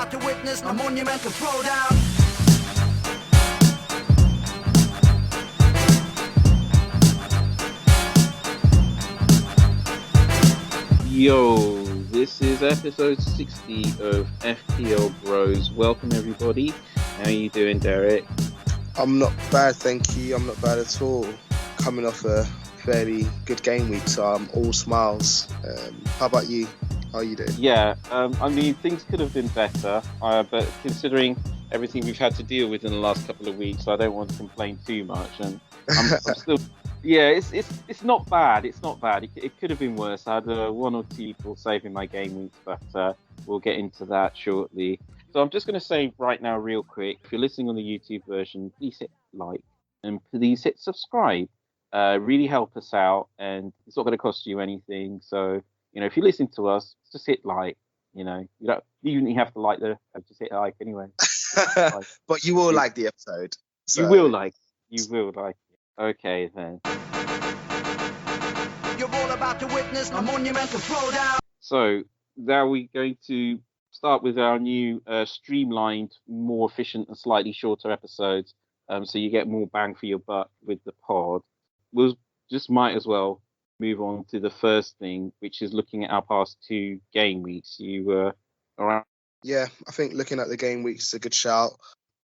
about to witness a monumental throwdown. Yo, this is episode 60 of FPL Bros. Welcome everybody. How are you doing, Derek? I'm not bad, thank you. I'm not bad at all. Coming off a fairly good game week, so I'm all smiles. How about you? How are you doing? Yeah, I mean, things could have been better, but considering everything we've had to deal with in the last couple of weeks, I don't want to complain too much. And I'm still, yeah, it's not bad. It's not bad. It could have been worse. I had one or two people saving my game weeks, but we'll get into that shortly. So I'm just going to say right now, real quick, if you're listening on the YouTube version, please hit like and please hit subscribe. Really help us out, and it's not going to cost you anything. So, you know, if you're listening to us, just hit like. You know, you don't even have to like just hit like anyway. Like, but you will like the episode. So. You will like it. Okay then. You're all about to witness a monumental throwdown. So now we're going to start with our new streamlined, more efficient and slightly shorter episodes. So you get more bang for your buck with the pod. We'll just might as well move on to the first thing, which is looking at our past two game weeks. You were around. Yeah, I think looking at the game weeks is a good shout.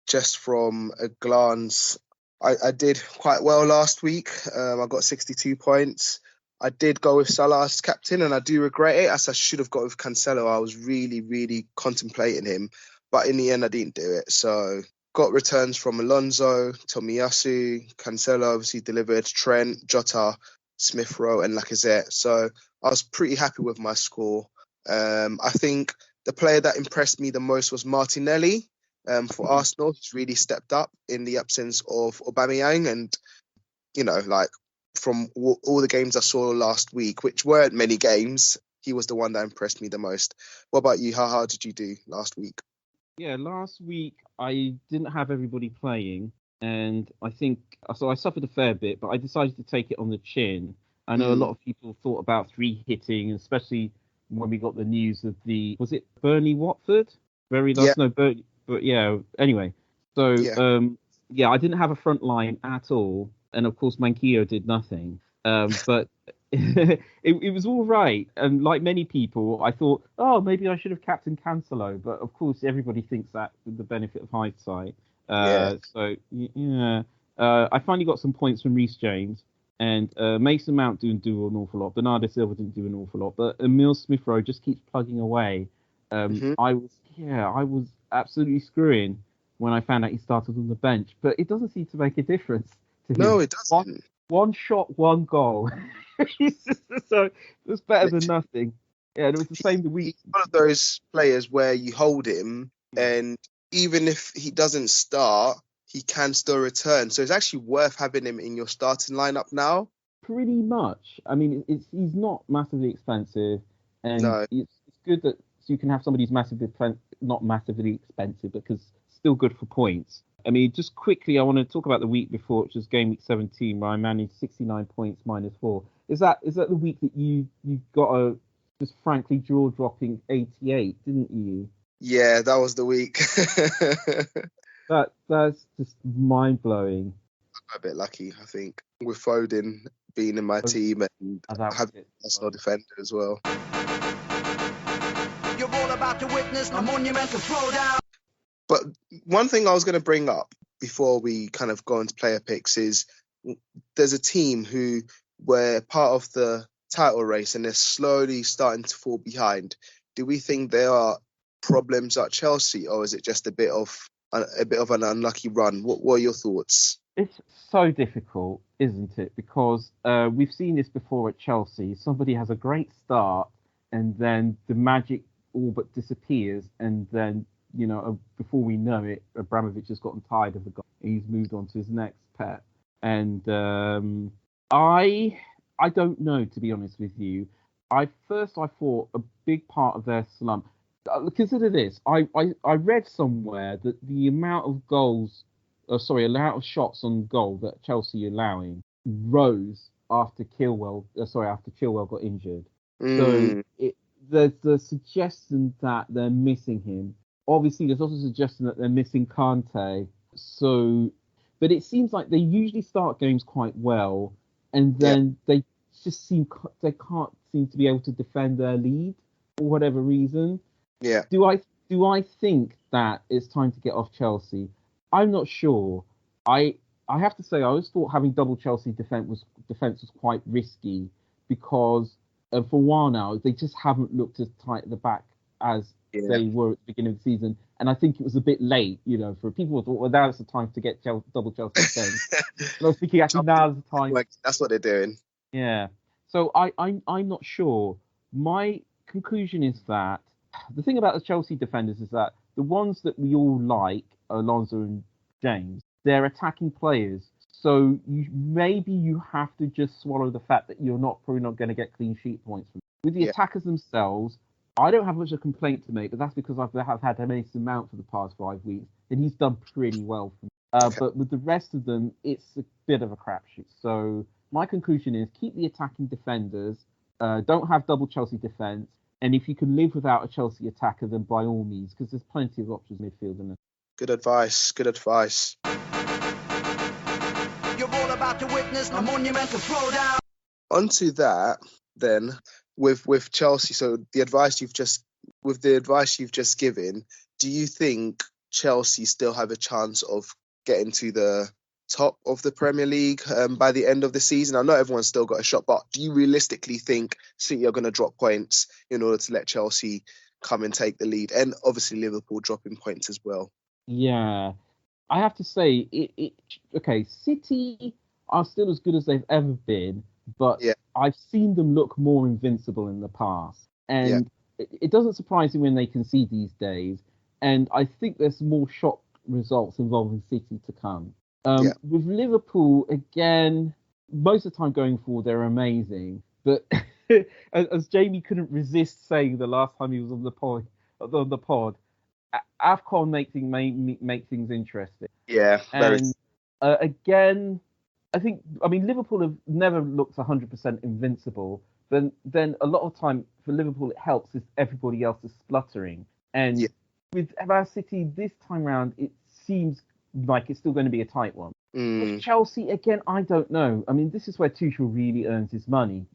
Just from a glance, I did quite well last week. I got 62 points. I did go with Salah as captain, and I do regret it, as I should have got with Cancelo. I was really contemplating him, but in the end, I didn't do it. So got returns from Alonso, Tomiyasu, Cancelo obviously delivered, Trent, Jota, Smith Rowe and Lacazette. So I was pretty happy with my score. I think the player that impressed me the most was Martinelli for Arsenal. He's really stepped up in the absence of Aubameyang. And, you know, like from all the games I saw last week, which weren't many games, he was the one that impressed me the most. What about you? How did you do last week? Yeah, last week I didn't have everybody playing. And I think, so I suffered a fair bit, but I decided to take it on the chin. I know a lot of people thought about three hitting, especially when we got the news of was it Burnley Watford? Very last, no, Burnley, but yeah, anyway. So, I didn't have a front line at all. And of course, Manquillo did nothing. But it was all right. And like many people, I thought, oh, maybe I should have captained Cancelo. But of course, everybody thinks that with the benefit of hindsight. So yeah, I finally got some points from Reece James, and Mason Mount didn't do an awful lot. Bernardo Silva didn't do an awful lot, but Emil Smith Rowe just keeps plugging away. I was absolutely screwing when I found out he started on the bench, but it doesn't seem to make a difference to him. No, it doesn't. One shot, one goal. So it was better than nothing. Yeah, and it was the same the week. He's one of those players where you hold him, and even if he doesn't start, he can still return. So it's actually worth having him in your starting lineup now. Pretty much. I mean, he's not massively expensive, and it's good that you can have somebody who's not massively expensive, because still good for points. I mean, just quickly, I want to talk about the week before, which was game week 17, where I managed 69 points -4. Is that the week that you got a just frankly jaw-dropping 88, didn't you? Yeah, that was the week. That's just mind-blowing. I'm a bit lucky, I think, with Foden being in my team and having a personal defender as well. You're all about to witness a monumental throwdown. But one thing I was going to bring up before we kind of go into player picks is there's a team who were part of the title race and they're slowly starting to fall behind. Do we think there are problems at Chelsea, or is it just a bit of an unlucky run? What are your thoughts? It's so difficult, isn't it? Because we've seen this before at Chelsea. Somebody has a great start, and then the magic all but disappears, and then, you know, before we know it, Abramovich has gotten tired of the guy, and he's moved on to his next pet. And I don't know, to be honest with you. I thought a big part of their slump. Consider this. I read somewhere that the amount of amount of shots on goal that Chelsea are allowing rose after Chilwell got injured. So there's the suggestion that they're missing him obviously there's also a suggestion that they're missing Kante. So, but it seems like they usually start games quite well, and then they can't seem to be able to defend their lead for whatever reason. Yeah. Do I think that it's time to get off Chelsea? I'm not sure. I have to say I always thought having double Chelsea defense was quite risky because for a while now they just haven't looked as tight at the back as they were at the beginning of the season, and I think it was a bit late. For people who thought, well, now's the time to get double Chelsea defense. And I was thinking actually now's the time. That's what they're doing. Yeah. So I'm not sure. My conclusion is that the thing about the Chelsea defenders is that the ones that we all like, Alonso and James, they're attacking players. So maybe you have to just swallow the fact that you're probably not going to get clean sheet points from them. With the attackers themselves, I don't have much of a complaint to make, but that's because I've had Mason Mount for the past 5 weeks, and he's done pretty well for me. But with the rest of them, it's a bit of a crapshoot. So my conclusion is keep the attacking defenders, don't have double Chelsea defence, and if you can live without a Chelsea attacker, then by all means, because there's plenty of options in midfield. And Good advice. You're all about to witness a monumental throwdown. Onto that, then, with Chelsea. So the advice you've just given, do you think Chelsea still have a chance of getting to the top of the Premier League by the end of the season? I know everyone's still got a shot, but do you realistically think City are going to drop points in order to let Chelsea come and take the lead, and obviously Liverpool dropping points as well? Yeah, I have to say, City are still as good as they've ever been, but I've seen them look more invincible in the past, and it doesn't surprise me when they concede these days. And I think there's more shock results involving City to come. With Liverpool, again, most of the time going forward, they're amazing. But as Jamie couldn't resist saying the last time he was on the pod, AFCON make things interesting. Yeah, and again, Liverpool have never looked 100% invincible. But then a lot of time for Liverpool, it helps if everybody else is spluttering. And with Man City this time round, it seems like it's still going to be a tight one. With Chelsea, again, I don't know. This is where Tuchel really earns his money.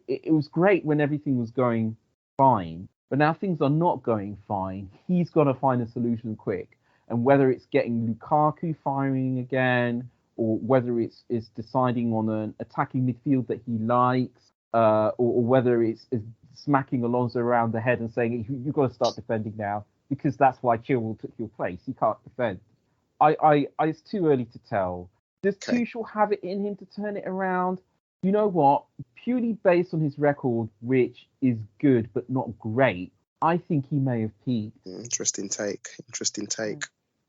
It was great when everything was going fine, but now things are not going fine. He's got to find a solution quick. And whether it's getting Lukaku firing again, or whether it's deciding on an attacking midfield that he likes, or whether it's smacking Alonso around the head and saying, you've got to start defending now, because that's why Chilwell took your place. He can't defend. It's too early to tell. Does Tuchel have it in him to turn it around? You know what? Purely based on his record, which is good but not great, I think he may have peaked. Interesting take.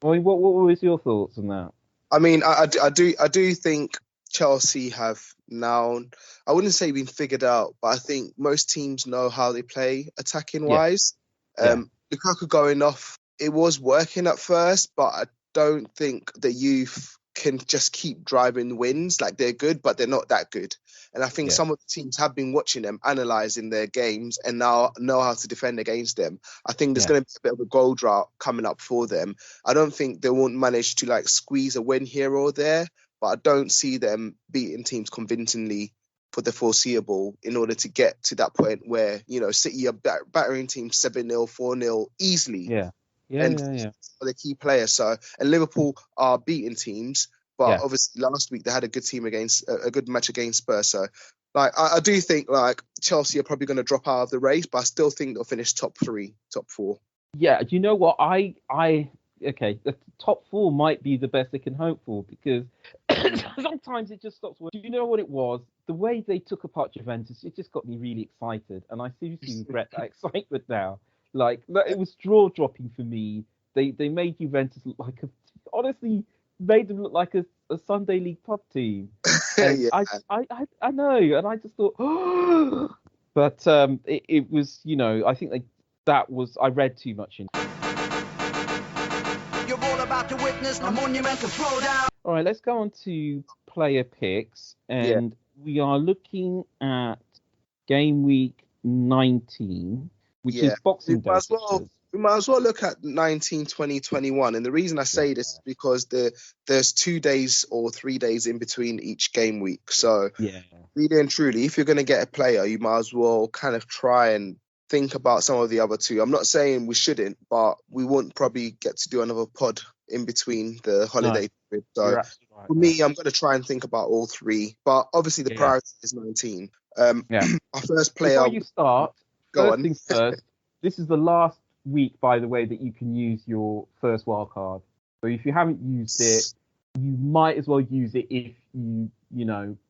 What was your thoughts on that? I do think Chelsea have now, I wouldn't say been figured out, but I think most teams know how they play attacking wise. Lukaku going off, it was working at first, but I don't think the youth can just keep driving wins. Like, they're good, but they're not that good. And I think some of the teams have been watching them, analysing their games, and now know how to defend against them. I think there's going to be a bit of a goal drought coming up for them. I don't think they won't manage to squeeze a win here or there, but I don't see them beating teams convincingly for the foreseeable in order to get to that point where, City are battering teams 7-0, 4-0 easily. Yeah. The key players. So, and Liverpool are beating teams, but obviously last week they had a good match against Spurs. So, I do think Chelsea are probably going to drop out of the race, but I still think they'll finish top 3, top 4. Yeah, do you know what? The top 4 might be the best they can hope for, because sometimes it just stops working. Do you know what it was? The way they took apart Juventus, it just got me really excited, and I seriously regret that excitement now. It was jaw-dropping for me. They made Juventus look like made them look like a Sunday League pub team. And I know, and I just thought, but it was, I think I read too much into it. You're all about to witness a monumental throwdown. All right, let's go on to player picks, and we are looking at Gameweek 19. Which is Boxing Day. we might as well look at 19, 20, 21. And the reason I say this is because there's 2 days or 3 days in between each game week. So Yeah. really and truly, if you're going to get a player, you might as well kind of try and think about some of the other two. I'm not saying we shouldn't, but we won't probably get to do another pod in between the holiday period. So You're absolutely right, for me, I'm going to try and think about all three. But obviously, the priority is 19. Yeah. Our first player. Before you start, Go first on. things first, this is the last week, by the way, that you can use your first wild card. So if you haven't used it, you might as well use it if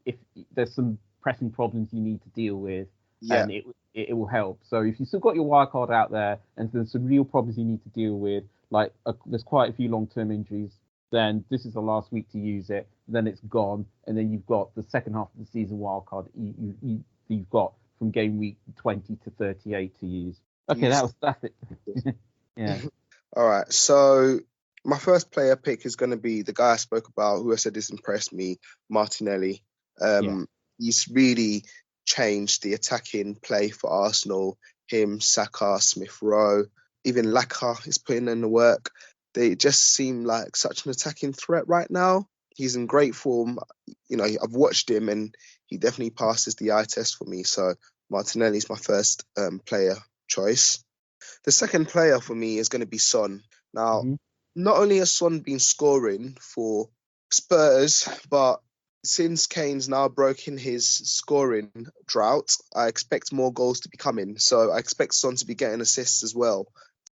if there's some pressing problems you need to deal with, and it will help. So if you still got your wild card out there and there's some real problems you need to deal with, like there's quite a few long-term injuries, then this is the last week to use it. Then it's gone, and then you've got the second half of the season wild card you've got from game week 20 to 38 to use. Okay, that's it. Yeah. All right. So my first player pick is going to be the guy I spoke about, who I said this impressed me, Martinelli. He's really changed the attacking play for Arsenal. Him, Saka, Smith Rowe, even Laka is putting in the work. They just seem like such an attacking threat right now. He's in great form. I've watched him and he definitely passes the eye test for me. So Martinelli's my first player choice. The second player for me is going to be Son. Now, not only has Son been scoring for Spurs, but since Kane's now broken his scoring drought, I expect more goals to be coming. So I expect Son to be getting assists as well.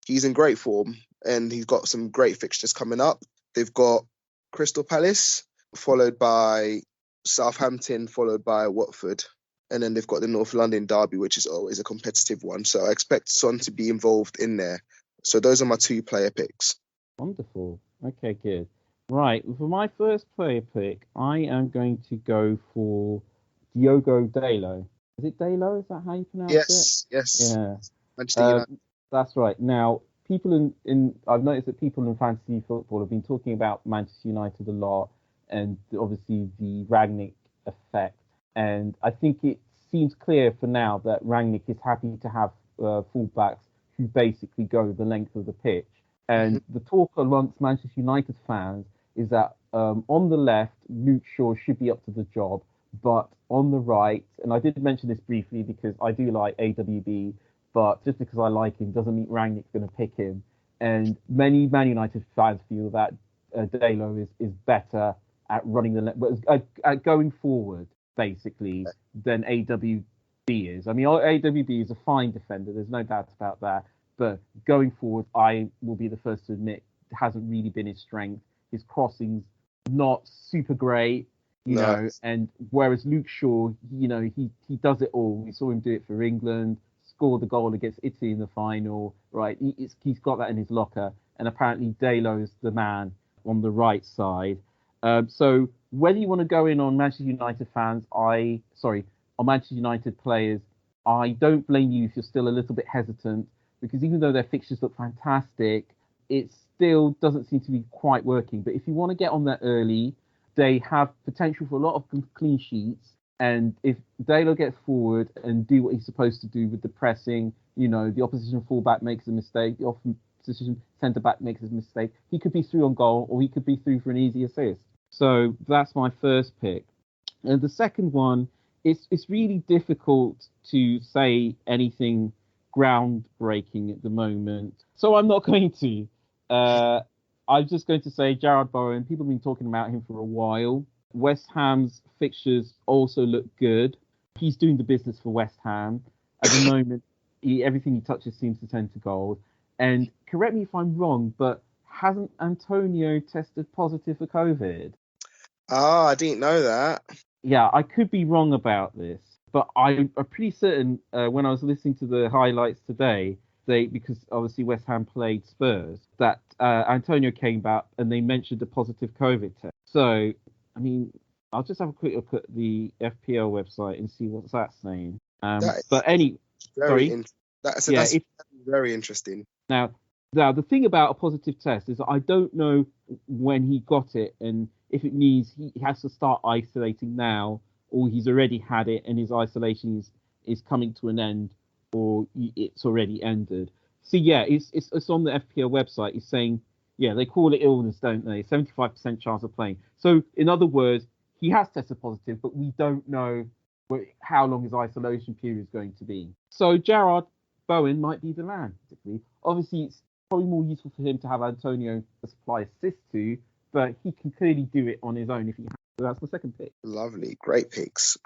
He's in great form and he's got some great fixtures coming up. They've got Crystal Palace, followed by Southampton, followed by Watford. And then they've got the North London derby, which is always a competitive one. So I expect Son to be involved in there. So those are my 2 player picks. Wonderful. Okay, good. Right, for my first player pick, I am going to go for Diogo Dalot. Is it Dalot? Is that how you pronounce it? Yes. Yeah. Manchester United. That's right. Now, people I've noticed that people in fantasy football have been talking about Manchester United a lot, and obviously the Rangnick effect. And I think it seems clear for now that Rangnick is happy to have fullbacks who basically go the length of the pitch. And the talk amongst Manchester United fans is that on the left, Luke Shaw should be up to the job, but on the right, and I did mention this briefly because I do like AWB, but just because I like him doesn't mean Rangnick's going to pick him. And many Man United fans feel that Dalot is better at running the left, at going forward, basically, than AWB is. I mean, AWB is a fine defender, there's no doubt about that. But going forward, I will be the first to admit, hasn't really been his strength. His crossing's not super great, you know. And whereas Luke Shaw, he does it all. We saw him do it for England, scored the goal against Italy in the final, right? He's got that in his locker. And apparently Dalot is the man on the right side. So whether you want to go in on Manchester United fans, on Manchester United players, I don't blame you if you're still a little bit hesitant. Because even though their fixtures look fantastic, it still doesn't seem to be quite working. But if you want to get on there early, they have potential for a lot of clean sheets. And if Dalot gets forward and do what he's supposed to do with the pressing, the opposition fullback makes a mistake, the opposition centre-back makes a mistake, he could be through on goal or he could be through for an easy assist. So that's my first pick. And the second one, it's really difficult to say anything groundbreaking at the moment, so I'm not going to. I'm just going to say Jarrod Bowen. People have been talking about him for a while. West Ham's fixtures also look good. He's doing the business for West Ham at the moment. Everything he touches seems to turn to gold. And correct me if I'm wrong, but hasn't Antonio tested positive for COVID? I didn't know that. Yeah, I could be wrong about this. But I'm pretty certain when I was listening to the highlights today, because obviously West Ham played Spurs, that Antonio came back and they mentioned a positive COVID test. So, I mean, I'll just have a quick look at the FPL website and see what's that saying. That's very interesting. Now, the thing about a positive test is that I don't know when he got it and if it means he has to start isolating now, or he's already had it and his isolation is coming to an end, or it's already ended. So yeah, it's on the FPL website. It's saying, yeah, they call it illness, don't they? 75% chance of playing. So in other words, he has tested positive, but we don't know how long his isolation period is going to be. So Gerard Bowen might be the man, particularly. Obviously, it's probably more useful for him to have Antonio to supply assists to, but he can clearly do it on his own if he has. So that's the second pick. Lovely. Great picks.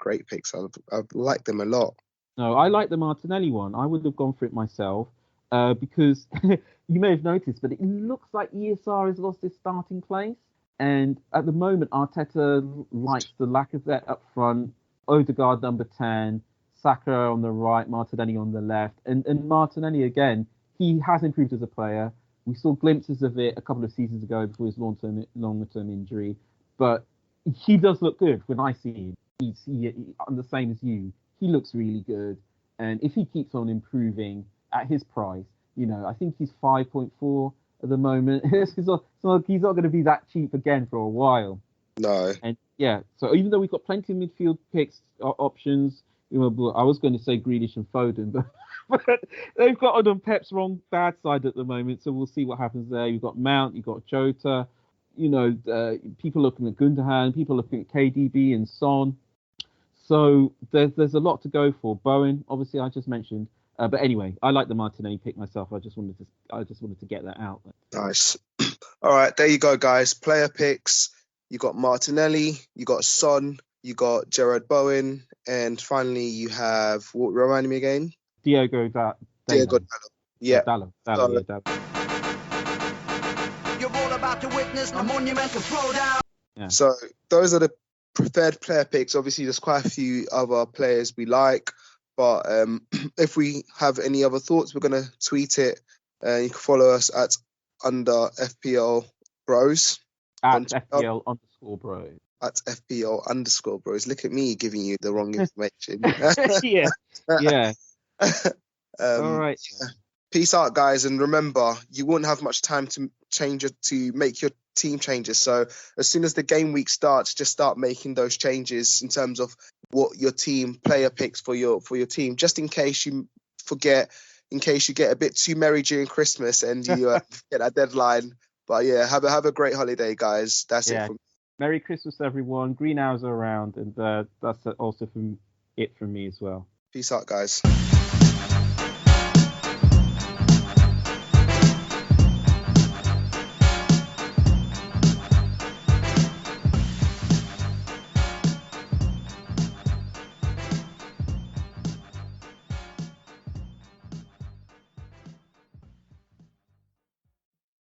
I like them a lot. No, I like the Martinelli one. I would have gone for it myself because you may have noticed, but it looks like ESR has lost his starting place. And at the moment, Arteta likes the Lacazette up front, Odegaard number 10, Saka on the right, Martinelli on the left. And Martinelli, again, he has improved as a player. We saw glimpses of it a couple of seasons ago before his longer-term injury. But he does look good when I see him. He's the same as you. He looks really good. And if he keeps on improving at his price, I think he's 5.4 at the moment. He's not going to be that cheap again for a while. No. And yeah, so even though we've got plenty of midfield picks options, I was going to say Grealish and Foden, but they've got on Pep's bad side at the moment. So we'll see what happens there. You've got Mount, you've got Jota, people looking at Gundogan, people looking at KDB and Son. So there's a lot to go for. Bowen, obviously, I just mentioned. But anyway, I like the Martinelli pick myself. I just wanted to get that out there. Nice. All right, there you go, guys. Player picks. You got Martinelli, you got Son, you got Gerard Bowen, and finally you have, what reminded me again? Diego Dallo. Yeah. Dallo. You're all about to witness a monumental throwdown. Yeah. So those are the preferred player picks. Obviously, there's quite a few other players we like, but if we have any other thoughts, we're going to tweet it. You can follow us at under FPL Bros. At FPL _Bros. At FPL _Bros. Look at me giving you the wrong information. Yeah. All right. Yeah. Peace out, guys, and remember, you won't have much time to make your team changes. So as soon as the game week starts, just start making those changes in terms of what your team player picks for your team, just in case you forget, in case you get a bit too merry during Christmas and you get that deadline. But yeah, have a great holiday, guys. That's it from me. Merry Christmas, everyone. Green hours are around, and that's also from me as well. Peace out, guys.